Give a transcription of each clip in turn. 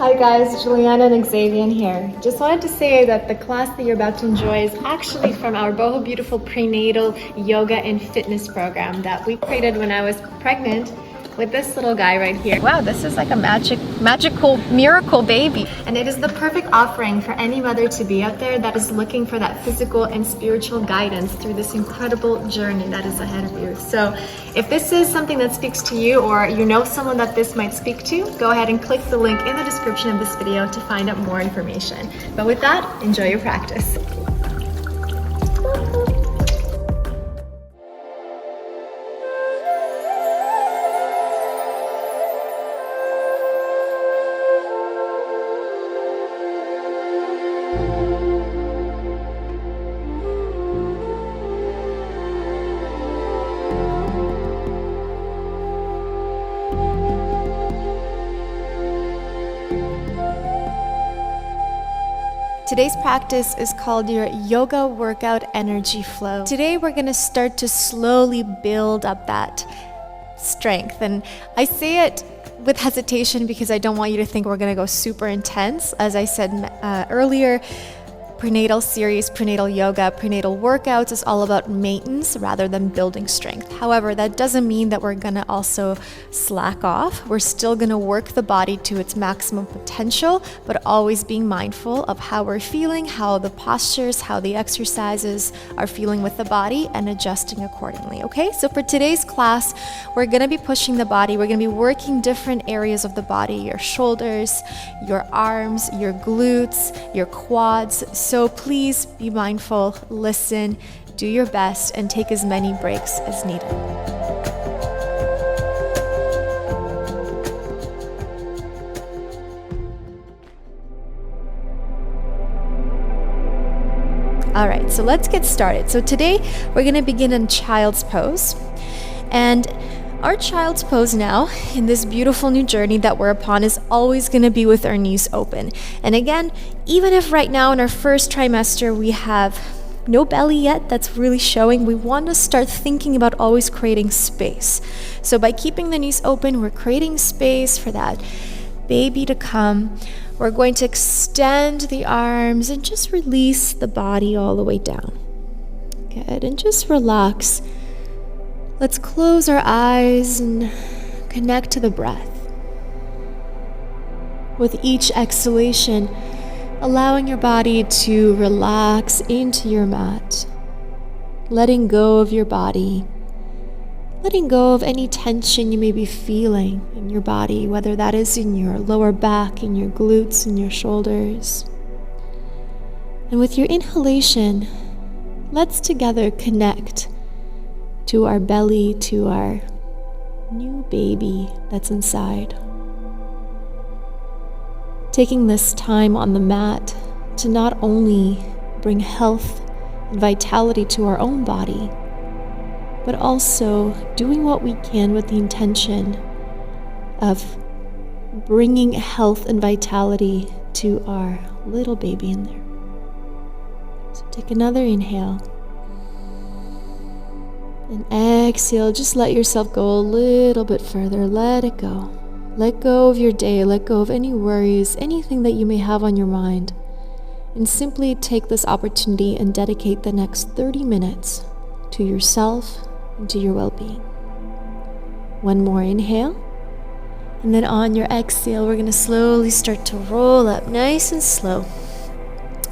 Hi guys, Juliana and Xavier here. Just wanted to say that the class that you're about to enjoy is actually from our Boho Beautiful Prenatal Yoga and Fitness program that we created when I was pregnant with this little guy right here. Wow, this is like a magical miracle baby. And it is the perfect offering for any mother to be out there that is looking for that physical and spiritual guidance through this incredible journey that is ahead of you. So if this is something that speaks to you, or you know someone that this might speak to, go ahead and click the link in the description of this video to find out more information. But with that, enjoy your practice. Today's practice is called your yoga workout energy flow. Today we're going to start to slowly build up that strength. And I say it with hesitation because I don't want you to think we're going to go super intense. As I said earlier, prenatal series, prenatal yoga, prenatal workouts is all about maintenance rather than building strength. However, that doesn't mean that we're going to also slack off. We're still going to work the body to its maximum potential, but always being mindful of how we're feeling, how the postures, how the exercises are feeling with the body, and adjusting accordingly. Okay, so for today's class, we're going to be pushing the body. We're going to be working different areas of the body, your shoulders, your arms, your glutes, your quads. So please be mindful, listen, do your best, and take as many breaks as needed. All right, so let's get started. So today we're going to begin in child's pose. And our child's pose now, in this beautiful new journey that we're upon, is always going to be with our knees open. And again, even if right now in our first trimester we have no belly yet that's really showing, we want to start thinking about always creating space. So by keeping the knees open, we're creating space for that baby to come. We're going to extend the arms and just release the body all the way down. Good, and just relax. Let's close our eyes and connect to the breath. With each exhalation, allowing your body to relax into your mat, letting go of your body, letting go of any tension you may be feeling in your body, whether that is in your lower back, in your glutes, in your shoulders. And with your inhalation, let's together connect to our belly, to our new baby that's inside. Taking this time on the mat to not only bring health and vitality to our own body, but also doing what we can with the intention of bringing health and vitality to our little baby in there. So take another inhale. And exhale, just let yourself go a little bit further. Let it go. Let go of your day. Let go of any worries, anything that you may have on your mind. And simply take this opportunity and dedicate the next 30 minutes to yourself and to your well-being. One more inhale. And then on your exhale, we're going to slowly start to roll up nice and slow.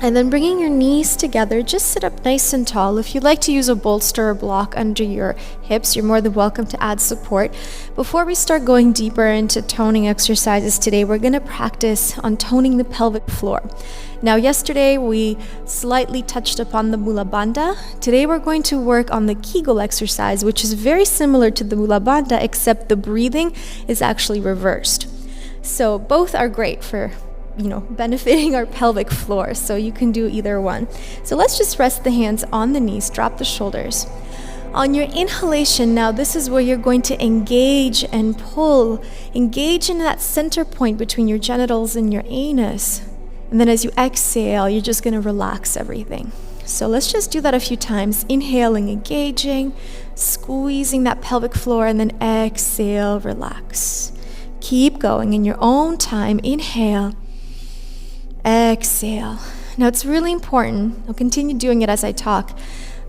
And then bringing your knees together, just sit up nice and tall. If you'd like to use a bolster or block under your hips, you're more than welcome to add support. Before we start going deeper into toning exercises today, we're going to practice on toning the pelvic floor. Now, yesterday we slightly touched upon the Mula Bandha. Today we're going to work on the Kegel exercise, which is very similar to the Mula Bandha, except the breathing is actually reversed. So both are great for benefiting our pelvic floor, so you can do either one. So let's just rest the hands on the knees, drop the shoulders. On your inhalation now, this is where you're going to engage and pull, engage in that center point between your genitals and your anus. And then as you exhale, you're just going to relax everything. So let's just do that a few times. Inhaling, engaging, squeezing that pelvic floor, and then exhale, relax. Keep going in your own time. Inhale, exhale. Now it's really important, I'll continue doing it as I talk,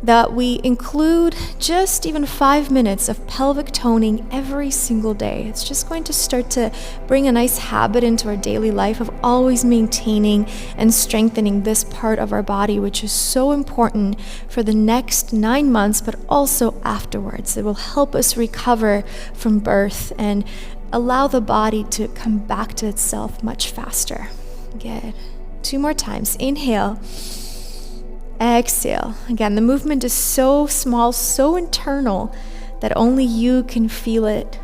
that we include just even 5 minutes of pelvic toning every single day. It's just going to start to bring a nice habit into our daily life of always maintaining and strengthening this part of our body, which is so important for the next 9 months, but also afterwards. It will help us recover from birth and allow the body to come back to itself much faster. Good. 2 more times. Inhale. Exhale. Again, the movement is so small, so internal that only you can feel it.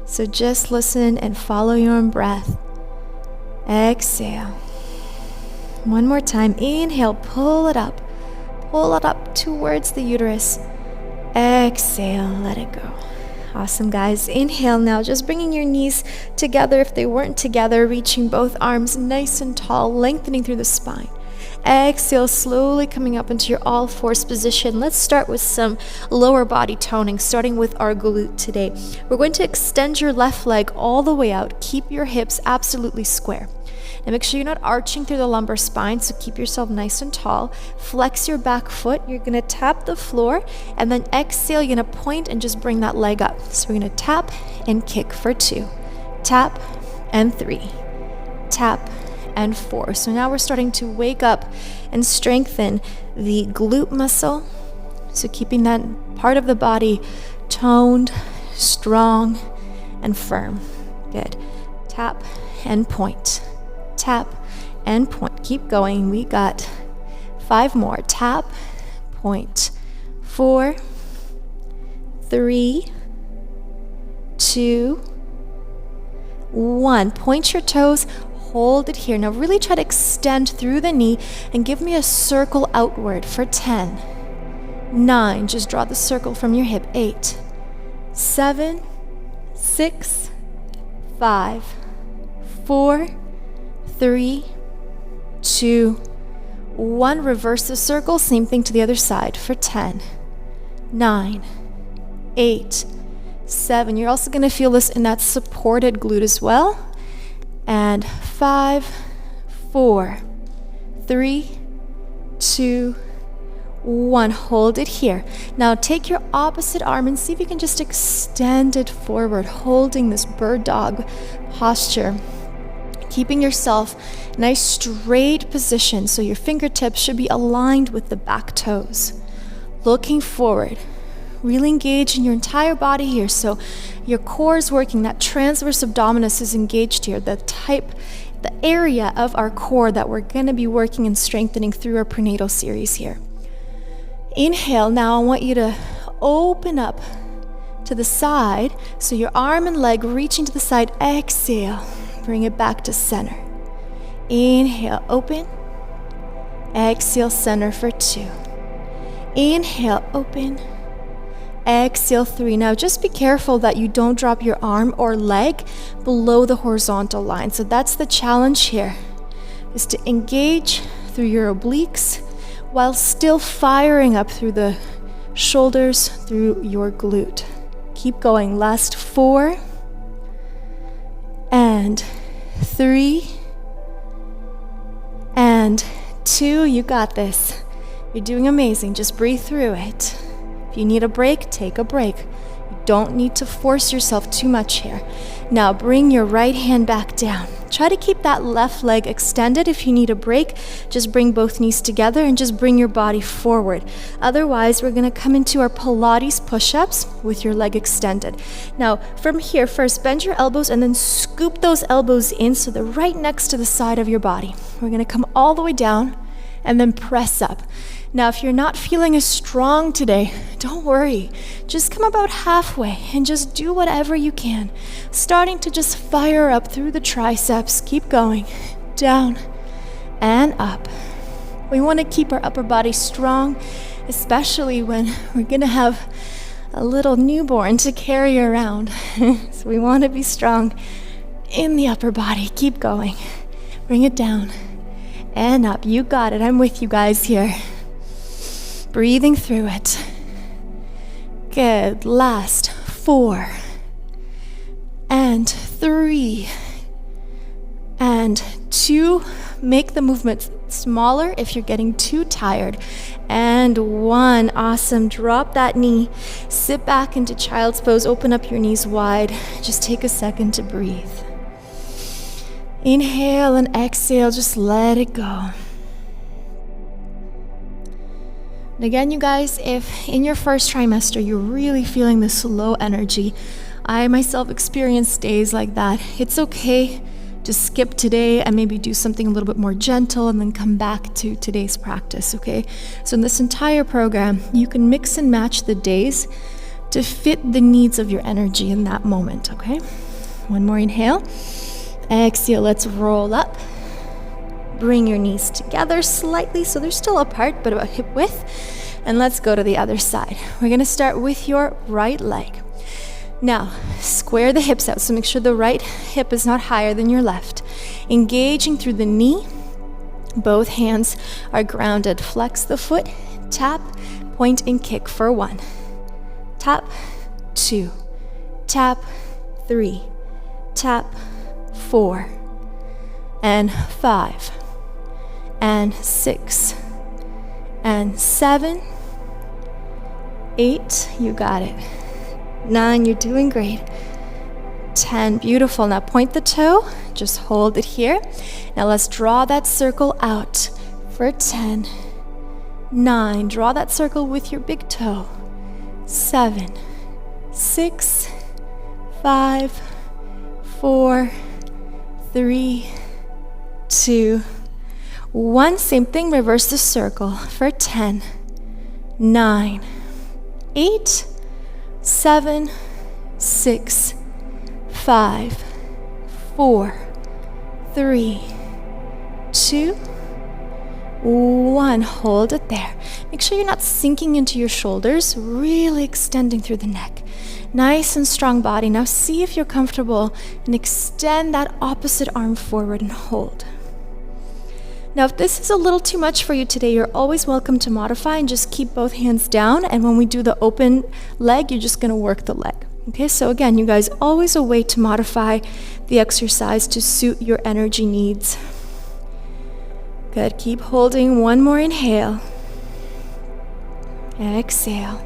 So just listen and follow your own breath. Exhale. 1 more time. Inhale, pull it up. Pull it up towards the uterus. Exhale, let it go. Awesome, guys. Inhale now, just bringing your knees together if they weren't together, reaching both arms nice and tall, lengthening through the spine. Exhale, slowly coming up into your all fours position. Let's start with some lower body toning, starting with our glute today. We're going to extend your left leg all the way out. Keep your hips absolutely square. Now make sure you're not arching through the lumbar spine, so keep yourself nice and tall. Flex your back foot. You're going to tap the floor, and then exhale, you're going to point and just bring that leg up. So we're going to tap and kick for 2. Tap and 3. Tap and 4. So now we're starting to wake up and strengthen the glute muscle. So keeping that part of the body toned, strong, and firm. Good. Tap and point. Tap and point. Keep going. We got 5 more. Tap, point. 4, 3, 2, 1. Point your toes. Hold it here. Now really try to extend through the knee and give me a circle outward for 10, 9. Just draw the circle from your hip. 8, 7, 6, 5, 4, 3, 2, 1. Reverse the circle. Same thing to the other side for 10, 9, 8, 7. You're also going to feel this in that supported glute as well. And 5, 4, 3, 2, 1. Hold it here. Now take your opposite arm and see if you can just extend it forward, holding this bird dog posture. Keeping yourself nice straight position, so your fingertips should be aligned with the back toes. Looking forward. Really engage in your entire body here. So your core is working, that transverse abdominis is engaged here, the area of our core that we're going to be working and strengthening through our prenatal series here. Inhale. Now I want you to open up to the side. So your arm and leg reaching to the side. Exhale. Bring it back to center. Inhale, open. Exhale, center for 2. Inhale, open. Exhale, 3. Now just be careful that you don't drop your arm or leg below the horizontal line. So that's the challenge here, is to engage through your obliques while still firing up through the shoulders, through your glute. Keep going. Last 4 and 3 and 2. You got this. You're doing amazing. Just breathe through it. If you need a break, take a break. You don't need to force yourself too much here. Now bring your right hand back down. Try to keep that left leg extended. If you need a break, just bring both knees together and just bring your body forward. Otherwise, we're going to come into our Pilates push-ups with your leg extended. Now, from here, first bend your elbows and then scoop those elbows in so they're right next to the side of your body. We're going to come all the way down and then press up. Now, if you're not feeling as strong today, don't worry. Just come about halfway and just do whatever you can. Starting to just fire up through the triceps. Keep going. Down and up. We want to keep our upper body strong, especially when we're going to have a little newborn to carry around. So we want to be strong in the upper body. Keep going. Bring it down and up. You got it. I'm with you guys here. Breathing through it. Good. Last 4 and and 3 and 2. Make the movement smaller if you're getting too tired. And 1. Awesome. Drop that knee. Sit back into child's pose. Open up your knees wide. Just take a second to breathe. Inhale and exhale. Just let it go. And again, you guys, if in your first trimester you're really feeling this low energy, I myself experienced days like that. It's okay to skip today and maybe do something a little bit more gentle and then come back to today's practice, okay? So in this entire program, you can mix and match the days to fit the needs of your energy in that moment, okay? One more inhale. Exhale, let's roll up. Bring your knees together slightly so they're still apart, but about hip width. And let's go to the other side. We're gonna start with your right leg. Now, square the hips out, so make sure the right hip is not higher than your left. Engaging through the knee, both hands are grounded. Flex the foot, tap, point and kick for 1. Tap, 2, tap, 3, tap, 4, and 5, and 6, and 7, 8, you got it. 9, you're doing great. 10, beautiful. Now point the toe, just hold it here. Now let's draw that circle out for 10, 9, draw that circle with your big toe. 7, 6, 5, 4, 3, 2, 1. Same thing, reverse the circle for 10, 9, 8, 7, 6, 5, 4, 3, 2, 1. Hold it there. Make sure you're not sinking into your shoulders, really extending through the neck. Nice and strong body. Now see if you're comfortable and extend that opposite arm forward and hold. Now, if this is a little too much for you today, you're always welcome to modify and just keep both hands down. And when we do the open leg, you're just gonna work the leg. Okay, so again, you guys, always a way to modify the exercise to suit your energy needs. Good, keep holding. 1 more inhale. Exhale.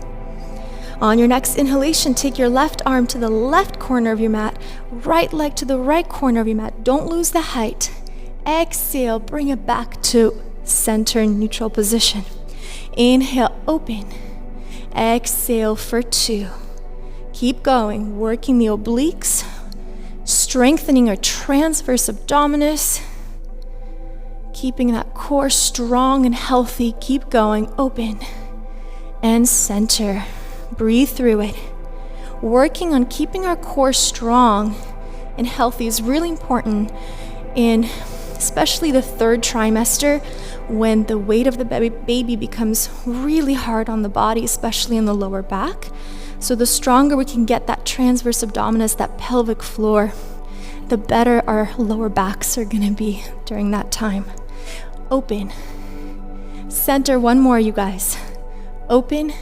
On your next inhalation, take your left arm to the left corner of your mat, right leg to the right corner of your mat. Don't lose the height. Exhale, bring it back to center neutral position. Inhale, open. Exhale for 2. Keep going, working the obliques, strengthening our transverse abdominis, keeping that core strong and healthy. Keep going, open and center. Breathe through it. Working on keeping our core strong and healthy is really important in especially the 3rd trimester, when the weight of the baby becomes really hard on the body, especially in the lower back. So the stronger we can get that transverse abdominis, that pelvic floor, the better our lower backs are gonna be during that time. Open. Center. 1 more, you guys. Open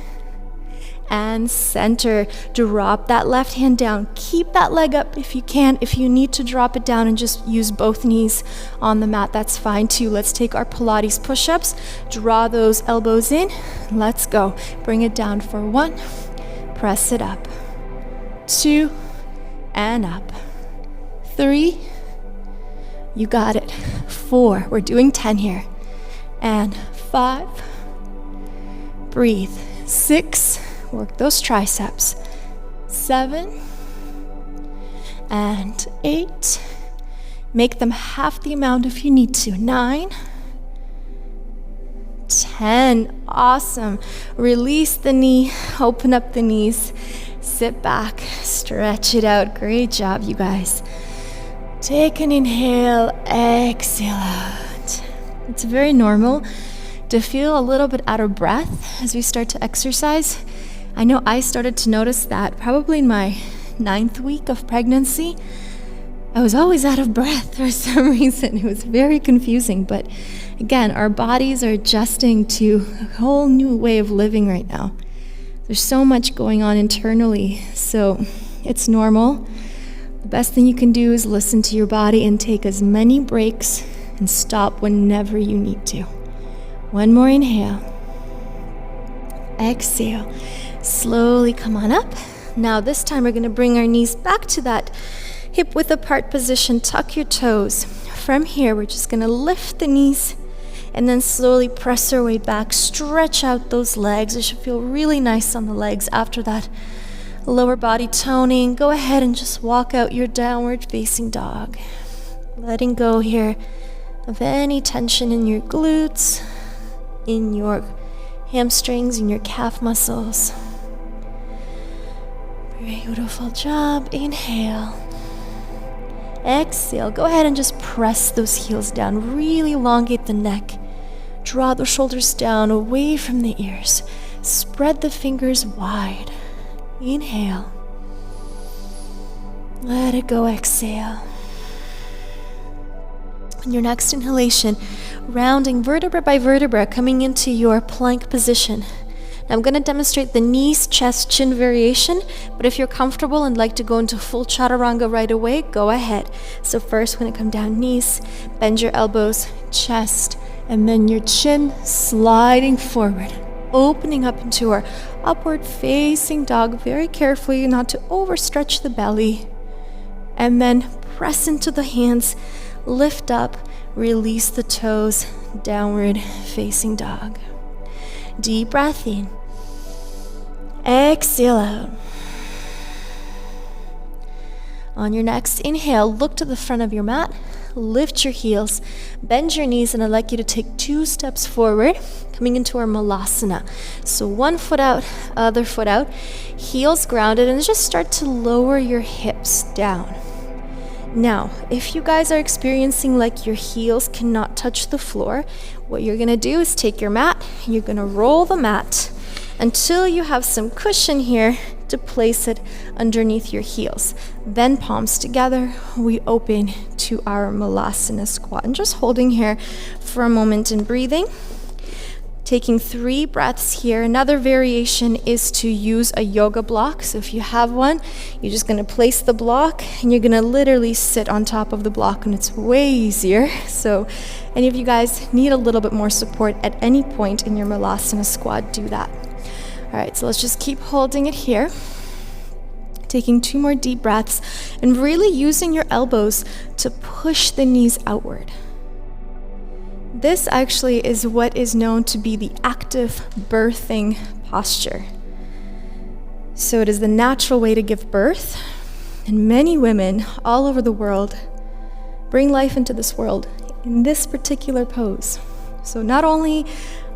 and center. Drop that left hand down. Keep that leg up if you can. If you need to drop it down and just use both knees on the mat, that's fine too. Let's take our Pilates push-ups. Draw those elbows in. Let's go. Bring it down for 1. Press it up. 2 and up. 3. You got it. 4. We're doing 10 here. And 5. Breathe. 6. Work those triceps. 7 and 8. Make them half the amount if you need to. 9, 10. Awesome. Release the knee. Open up the knees. Sit back. Stretch it out. Great job, you guys. Take an inhale. Exhale out. It's very normal to feel a little bit out of breath as we start to exercise. I know I started to notice that probably in my 9th week of pregnancy. I was always out of breath for some reason. It was very confusing, but again, our bodies are adjusting to a whole new way of living right now. There's so much going on internally, so it's normal. The best thing you can do is listen to your body and take as many breaks and stop whenever you need to. One more inhale. Exhale. Slowly come on up. Now this time we're going to bring our knees back to that hip width apart position. Tuck your toes. From here, we're just going to lift the knees and then slowly press our way back. Stretch out those legs. It should feel really nice on the legs after that lower body toning. Go ahead and just walk out your downward facing dog. Letting go here of any tension in your glutes, in your hamstrings, in your calf muscles. Beautiful job. Inhale. Exhale. Go ahead and just press those heels down. Really elongate the neck. Draw the shoulders down away from the ears. Spread the fingers wide. Inhale. Let it go. Exhale. On your next inhalation, rounding vertebra by vertebra, coming into your plank position. Now I'm going to demonstrate the knees, chest, chin variation, but if you're comfortable and like to go into full chaturanga right away, go ahead. So first, when it comes down, knees, bend your elbows, chest, and then your chin sliding forward, opening up into our upward facing dog, very carefully not to overstretch the belly, and then press into the hands, lift up, release the toes, downward facing dog. Deep breath in. Exhale out. On your next inhale, look to the front of your mat. Lift your heels, bend your knees, and I'd like you to take 2 steps forward, coming into our Malasana. So 1 foot out, other foot out, heels grounded, and just start to lower your hips down. Now, if you guys are experiencing like your heels cannot touch the floor, what you're going to do is take your mat, you're going to roll the mat until you have some cushion here to place it underneath your heels. Then palms together, we open to our Malasana squat. And just holding here for a moment and breathing. Taking 3 breaths here. Another variation is to use a yoga block. So if you have one, you're just going to place the block and you're going to literally sit on top of the block, and it's way easier. So any of you guys need a little bit more support at any point in your Malasana squat, do that. All right, so let's just keep holding it here. Taking 2 more deep breaths and really using your elbows to push the knees outward. This actually is what is known to be the active birthing posture. So it is the natural way to give birth, and many women all over the world bring life into this world in this particular pose. So not only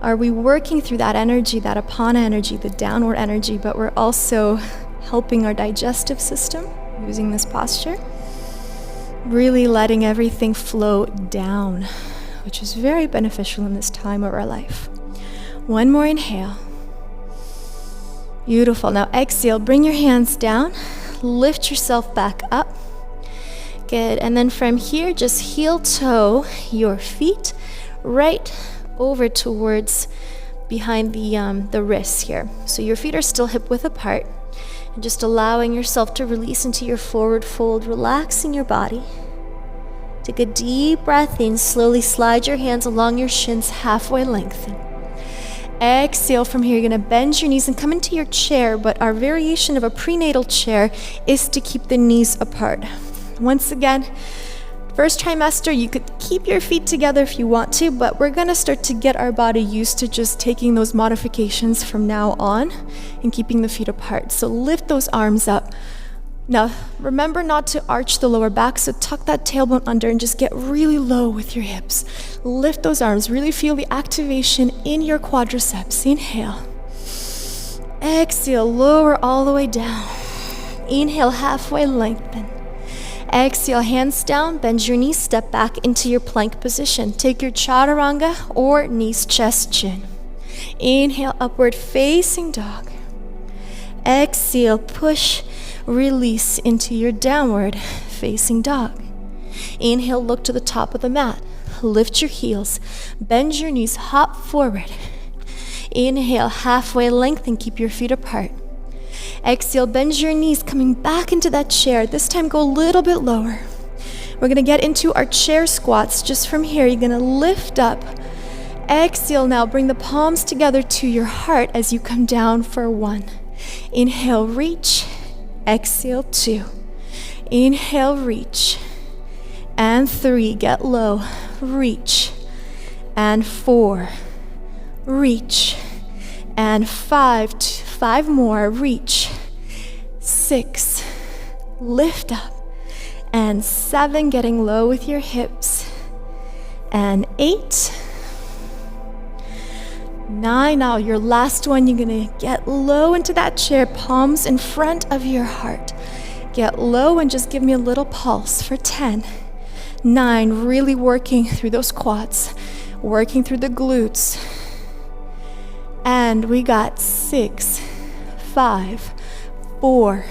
are we working through that energy, that Apana energy, the downward energy, but we're also helping our digestive system using this posture, really letting everything flow down, which is very beneficial in this time of our life. 1 more inhale. Beautiful. Now exhale, bring your hands down, lift yourself back up. Good. And then from here, just heel toe your feet right over towards behind the wrists here. So your feet are still hip width apart, and just allowing yourself to release into your forward fold, relaxing your body. Take a deep breath in, slowly slide your hands along your shins, halfway lengthen. Exhale from here, you're gonna bend your knees and come into your chair, but our variation of a prenatal chair is to keep the knees apart. Once again, first trimester, you could keep your feet together if you want to, but we're gonna start to get our body used to just taking those modifications from now on and keeping the feet apart. So lift those arms up. Now, remember not to arch the lower back, so tuck that tailbone under and just get really low with your hips. Lift those arms, really feel the activation in your quadriceps. Inhale. Exhale, lower all the way down. Inhale, halfway lengthen. Exhale, hands down, bend your knees, step back into your plank position. Take your chaturanga or knees, chest, chin. Inhale, upward facing dog. Exhale, push, release into your downward facing dog. Inhale, look to the top of the mat. Lift your heels, bend your knees, hop forward. Inhale, halfway lengthen, keep your feet apart. Exhale, bend your knees, coming back into that chair. This time go a little bit lower. We're gonna get into our chair squats. Just from here, you're gonna lift up. Exhale now, bring the palms together to your heart as you come down for 1. Inhale, reach. Exhale, 2. Inhale, reach. And 3, get low, reach. And 4, reach. And 5 more, reach. 6, lift up. And 7, getting low with your hips. And 8, 9, now your last one, you're gonna get low into that chair, palms in front of your heart. Get low and just give me a little pulse for 10, 9, really working through those quads, working through the glutes. And we got 6, 5, 4,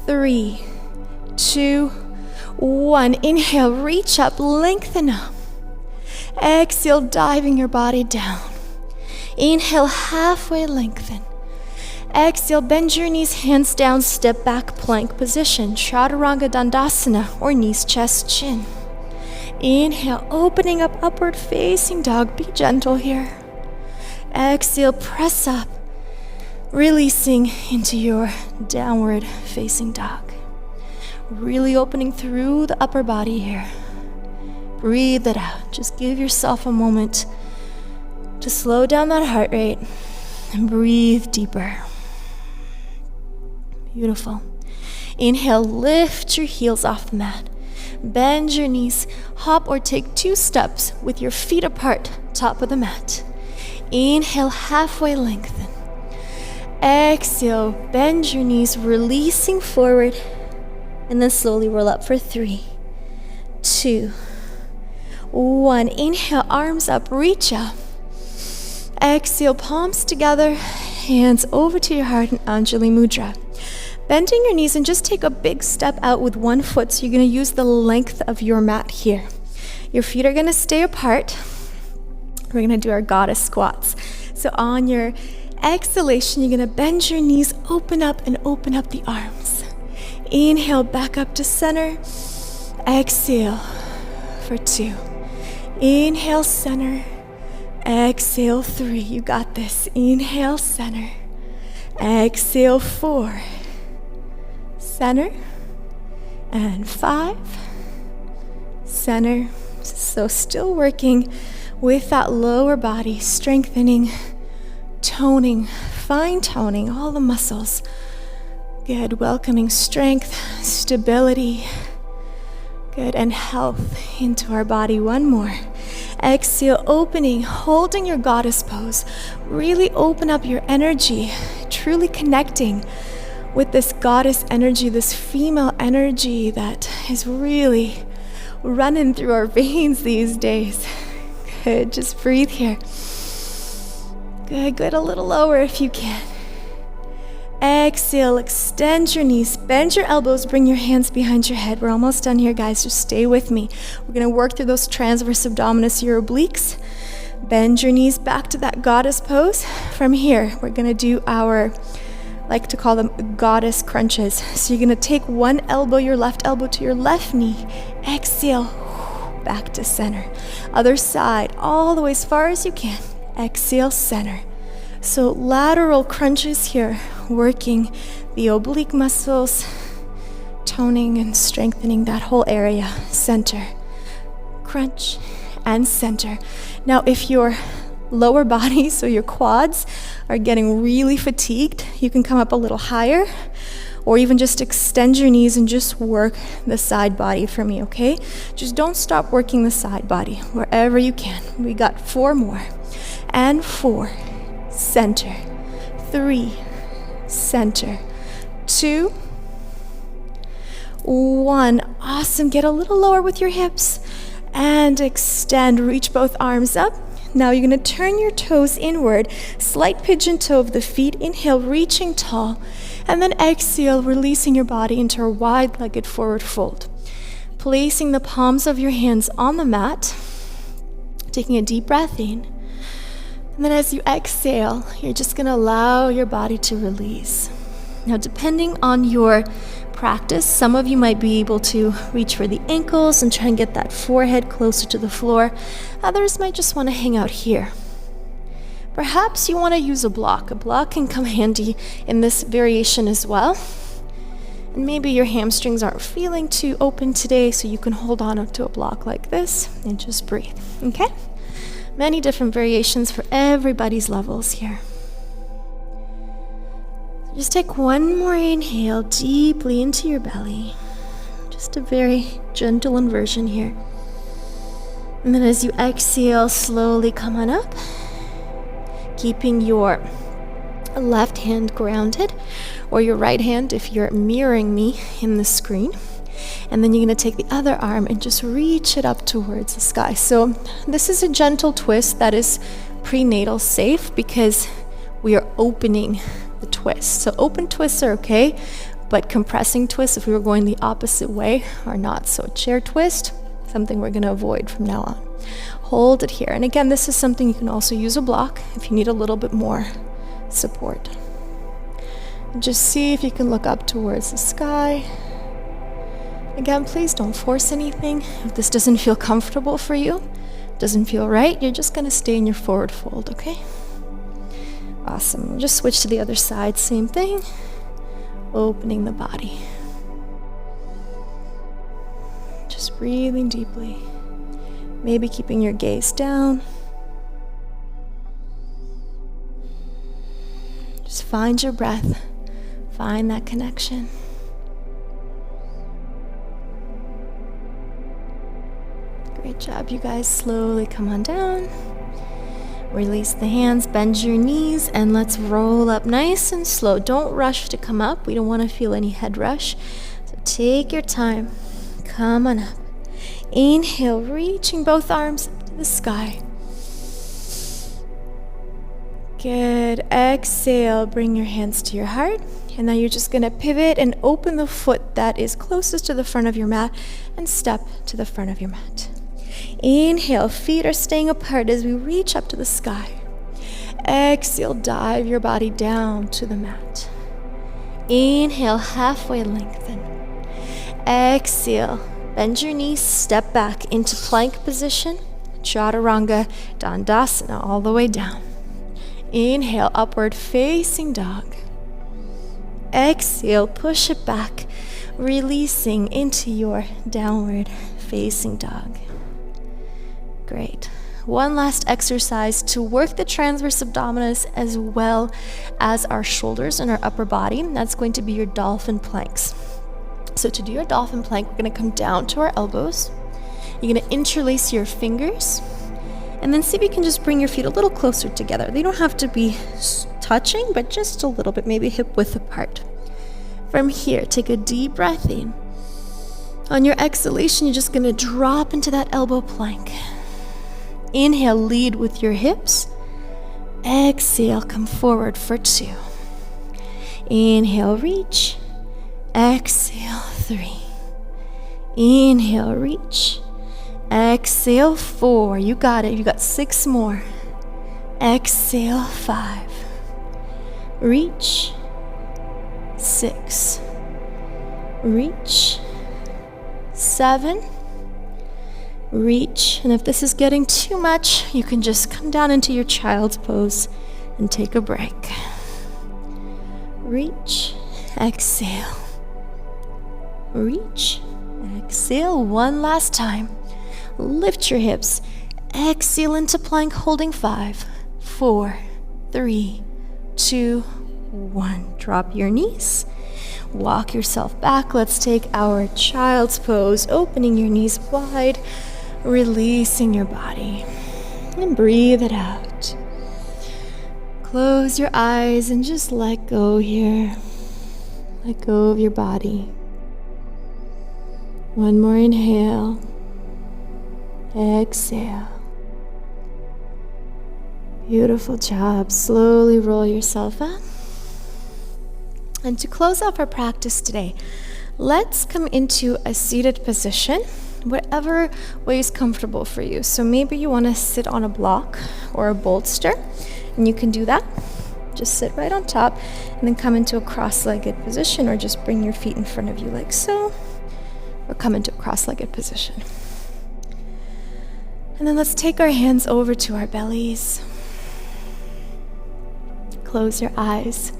3, 2, 1. Inhale, reach up, lengthen up. Exhale, diving your body down. Inhale, halfway lengthen. Exhale, bend your knees, hands down, step back, plank position, Chaturanga Dandasana, or knees, chest, chin. Inhale, opening up, upward facing dog. Be gentle here. Exhale, press up, releasing into your downward facing dog. Really opening through the upper body here. Breathe it out. Just give yourself a moment to slow down that heart rate and breathe deeper. Beautiful. Inhale, lift your heels off the mat. Bend your knees, hop or take 2 steps with your feet apart, top of the mat. Inhale, halfway lengthen. Exhale, bend your knees, releasing forward, and then slowly roll up for 3, 2, 1. Inhale, arms up, reach up. Exhale, palms together, hands over to your heart in Anjali Mudra. Bending your knees and just take a big step out with one foot. So you're gonna use the length of your mat here. Your feet are gonna stay apart. We're gonna do our goddess squats. So on your exhalation, you're gonna bend your knees, open up the arms. Inhale, back up to center. Exhale for 2. Inhale, center. Exhale, 3. You got this. Inhale, center. Exhale, 4. Center. And 5. Center. So still working with that lower body, strengthening, toning, fine toning all the muscles. Good. Welcoming strength, stability. Good. And health into our body. One more. Exhale, opening, holding your goddess pose. Really open up your energy, truly connecting with this goddess energy, this female energy that is really running through our veins these days. Good, just breathe here. Good, good, a little lower if you can. Exhale, extend your knees, bend your elbows, bring your hands behind your head. We're almost done here, guys, just stay with me. We're gonna work through those transverse abdominis, your obliques. Bend your knees back to that goddess pose. From here, we're gonna do our, I like to call them goddess crunches. So you're gonna take one elbow, your left elbow to your left knee. Exhale, back to center. Other side, all the way as far as you can. Exhale, center. So lateral crunches here, working the oblique muscles, toning and strengthening that whole area. Center, crunch, and center. Now, if your lower body, so your quads, are getting really fatigued, you can come up a little higher, or even just extend your knees and just work the side body for me, okay? Just don't stop working the side body wherever you can. We got 4 more. And 4. Center. 3. Center. 2. 1. Awesome. Get a little lower with your hips and extend. Reach both arms up. Now you're going to turn your toes inward. Slight pigeon toe of the feet. Inhale, reaching tall. And then exhale, releasing your body into a wide-legged forward fold. Placing the palms of your hands on the mat. Taking a deep breath in. And then as you exhale, you're just going to allow your body to release. Now, depending on your practice, some of you might be able to reach for the ankles and try and get that forehead closer to the floor. Others might just want to hang out here. Perhaps you want to use a block. A block can come handy in this variation as well. And maybe your hamstrings aren't feeling too open today, so you can hold on to a block like this and just breathe, okay? Many different variations for everybody's levels here. Just take one more inhale deeply into your belly. Just a very gentle inversion here. And then as you exhale, slowly come on up, keeping your left hand grounded, or your right hand if you're mirroring me in the screen. And then you're going to take the other arm and just reach it up towards the sky. So this is a gentle twist that is prenatal safe because we are opening the twist. So open twists are okay, but compressing twists, if we were going the opposite way, are not. So chair twist, something we're going to avoid from now on. Hold it here. And again, this is something you can also use a block if you need a little bit more support. And just see if you can look up towards the sky. Again, please don't force anything. If this doesn't feel comfortable for you, doesn't feel right, you're just going to stay in your forward fold, okay? Awesome. Just switch to the other side. Same thing. Opening the body. Just breathing deeply. Maybe keeping your gaze down. Just find your breath. Find that connection. Great job, you guys. Slowly come on down. Release the hands, bend your knees, and let's roll up nice and slow. Don't rush to come up. We don't want to feel any head rush. So take your time. Come on up. Inhale, reaching both arms up to the sky. Good. Exhale, bring your hands to your heart. And now you're just going to pivot and open the foot that is closest to the front of your mat and step to the front of your mat. Inhale, feet are staying apart as we reach up to the sky. Exhale, dive your body down to the mat. Inhale, halfway lengthen. Exhale, bend your knees, step back into plank position. Chaturanga, Dandasana, all the way down. Inhale, upward facing dog. Exhale, push it back, releasing into your downward facing dog. Great. One last exercise to work the transverse abdominis as well as our shoulders and our upper body. That's going to be your dolphin planks. So to do your dolphin plank, we're going to come down to our elbows. You're going to interlace your fingers. And then see if you can just bring your feet a little closer together. They don't have to be touching, but just a little bit, maybe hip width apart. From here, take a deep breath in. On your exhalation, you're just going to drop into that elbow plank. Inhale, lead with your hips. Exhale, come forward for 2. Inhale, reach. Exhale, 3. Inhale, reach. Exhale, 4. You got it. You got 6 more. Exhale, 5. Reach. 6. Reach. 7. Reach. And if this is getting too much, you can just come down into your child's pose and take a break. Reach. Exhale. Reach. Exhale. One last time. Lift your hips. Exhale into plank, holding 5, 4, 3, 2, 1. Drop your knees. Walk yourself back. Let's take our child's pose, opening your knees wide, releasing your body. And breathe it out. Close your eyes and just let go here. Let go of your body. One more inhale. Exhale. Beautiful job. Slowly roll yourself up. And to close off our practice today, let's come into a seated position, whatever way is comfortable for you. So maybe you want to sit on a block or a bolster, and you can do that. just sit right on top and then come into a cross-legged position, or just bring your feet in front of you like so, or come into a cross-legged position. And then let's take our hands over to our bellies. Close your eyes.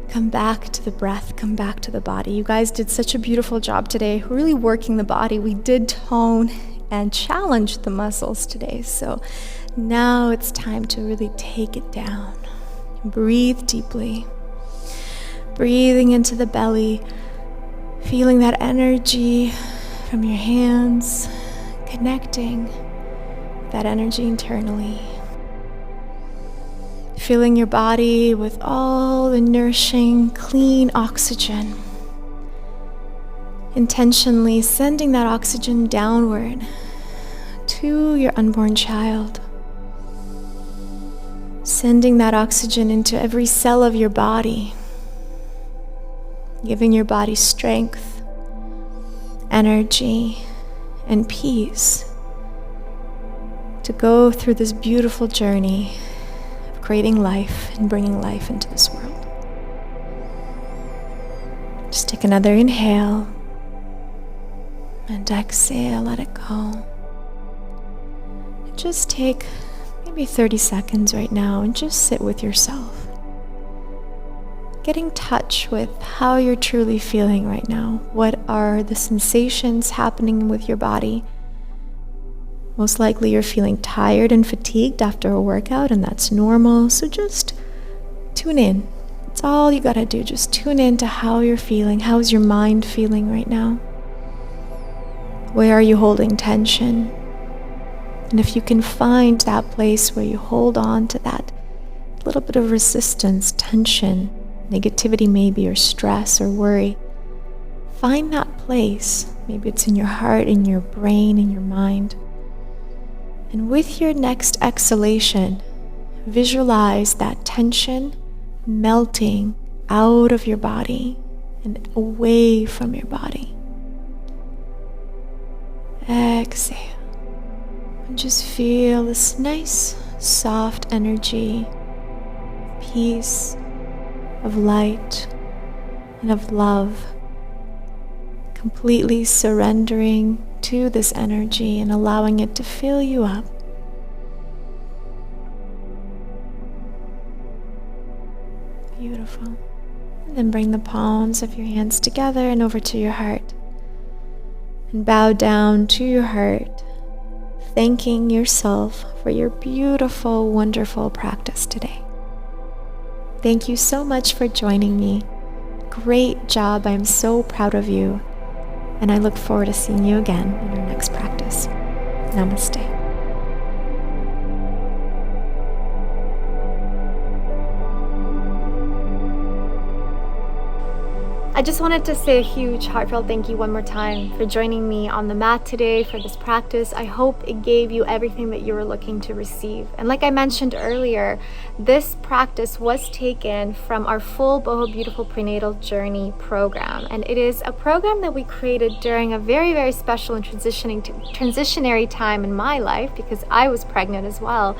Come back to the breath, come back to the body. You guys did such a beautiful job today, really working the body. We did tone and challenge the muscles today. So now it's time to really take it down. Breathe deeply. Breathing into the belly, feeling that energy from your hands, connecting that energy internally. Filling your body with all the nourishing, clean oxygen. Intentionally sending that oxygen downward to your unborn child. Sending that oxygen into every cell of your body. Giving your body strength, energy, and peace to go through this beautiful journey creating life and bringing life into this world. Just take another inhale and exhale, let it go. And just take maybe 30 seconds right now and just sit with yourself. Get in touch with how you're truly feeling right now. What are the sensations happening with your body? Most likely you're feeling tired and fatigued after a workout, and that's normal. So just tune in. That's all you gotta do. Just tune in to how you're feeling. How's your mind feeling right now? Where are you holding tension? And if you can find that place where you hold on to that little bit of resistance, tension, negativity maybe, or stress or worry, find that place. Maybe it's in your heart, in your brain, in your mind. And with your next exhalation, visualize that tension melting out of your body and away from your body. Exhale. And just feel this nice, soft energy, peace, of light, and of love. Completely surrendering to this energy and allowing it to fill you up. Beautiful. And then bring the palms of your hands together and over to your heart. And bow down to your heart, thanking yourself for your beautiful, wonderful practice today. Thank you so much for joining me. Great job. I'm so proud of you. And I look forward to seeing you again in our next practice. Namaste. I just wanted to say a huge heartfelt thank you one more time for joining me on the mat today for this practice. I hope it gave you everything that you were looking to receive. And like I mentioned earlier, this practice was taken from our full Boho Beautiful Prenatal Journey program. And it is a program that we created during a very, very special and transitionary time in my life, because I was pregnant as well.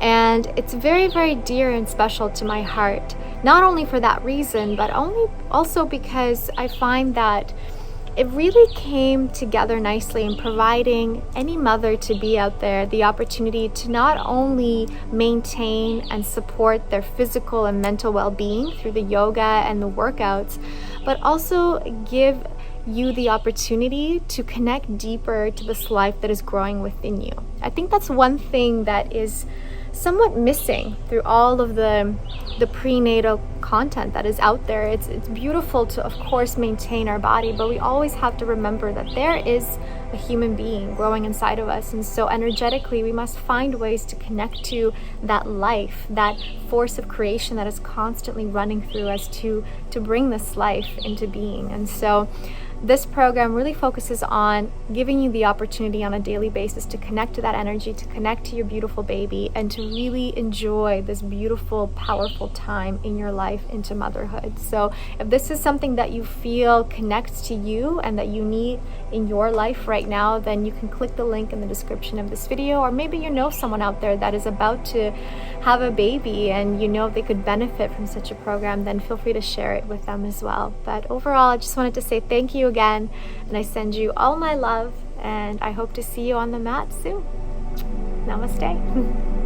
And it's very, very dear and special to my heart, not only for that reason, but also because I find that it really came together nicely in providing any mother to be out there the opportunity to not only maintain and support their physical and mental well-being through the yoga and the workouts, but also give you the opportunity to connect deeper to this life that is growing within you. I think that's one thing that is somewhat missing through all of the prenatal content that is out there. It's beautiful to, of course, maintain our body, but we always have to remember that there is a human being growing inside of us. And so energetically, we must find ways to connect to that life, that force of creation that is constantly running through us to bring this life into being. And so this program really focuses on giving you the opportunity on a daily basis to connect to that energy, to connect to your beautiful baby, and to really enjoy this beautiful, powerful time in your life into motherhood. So if this is something that you feel connects to you and that you need in your life right now, then you can click the link in the description of this video, or maybe you know someone out there that is about to have a baby and you know they could benefit from such a program, then feel free to share it with them as well. But overall, I just wanted to say thank you again, and I send you all my love, and I hope to see you on the mat soon. Namaste.